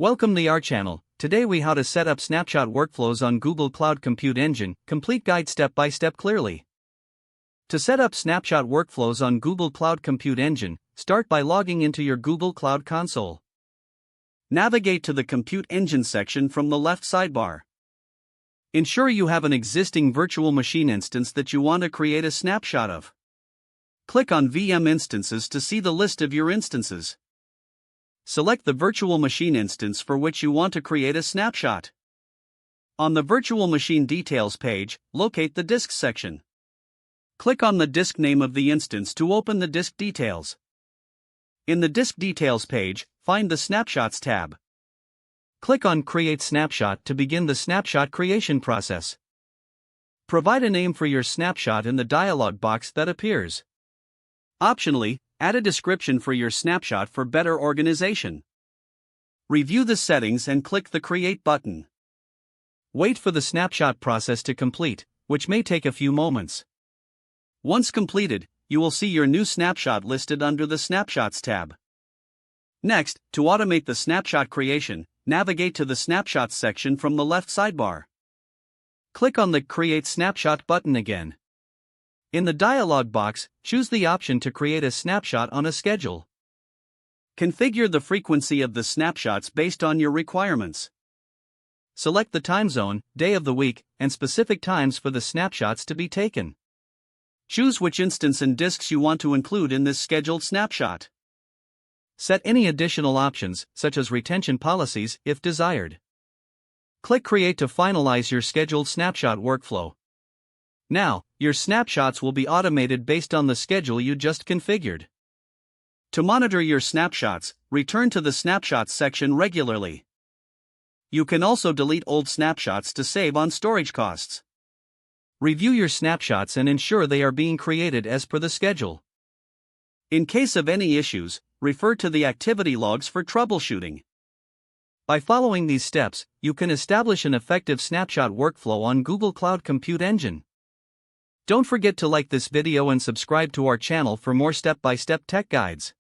Welcome to our channel. Today we how to set up Snapshot workflows on Google Cloud Compute Engine, complete guide step by step clearly. To set up Snapshot workflows on Google Cloud Compute Engine, start by logging into your Google Cloud Console. Navigate to the Compute Engine section from the left sidebar. Ensure you have an existing virtual machine instance that you want to create a snapshot of. Click on VM Instances to see the list of your instances. Select the virtual machine instance for which you want to create a snapshot. On the Virtual Machine Details page, locate the Disks section. Click on the disk name of the instance to open the disk details. In the Disk Details page, find the Snapshots tab. Click on Create Snapshot to begin the snapshot creation process. Provide a name for your snapshot in the dialog box that appears. Optionally, add a description for your snapshot for better organization. Review the settings and click the Create button. Wait for the snapshot process to complete, which may take a few moments. Once completed, you will see your new snapshot listed under the Snapshots tab. Next, to automate the snapshot creation, navigate to the Snapshots section from the left sidebar. Click on the Create Snapshot button again. In the dialog box, choose the option to create a snapshot on a schedule. Configure the frequency of the snapshots based on your requirements. Select the time zone, day of the week, and specific times for the snapshots to be taken. Choose which instance and disks you want to include in this scheduled snapshot. Set any additional options, such as retention policies, if desired. Click Create to finalize your scheduled snapshot workflow. Now, your snapshots will be automated based on the schedule you just configured. To monitor your snapshots, return to the Snapshots section regularly. You can also delete old snapshots to save on storage costs. Review your snapshots and ensure they are being created as per the schedule. In case of any issues, refer to the activity logs for troubleshooting. By following these steps, you can establish an effective snapshot workflow on Google Cloud Compute Engine. Don't forget to like this video and subscribe to our channel for more step-by-step tech guides.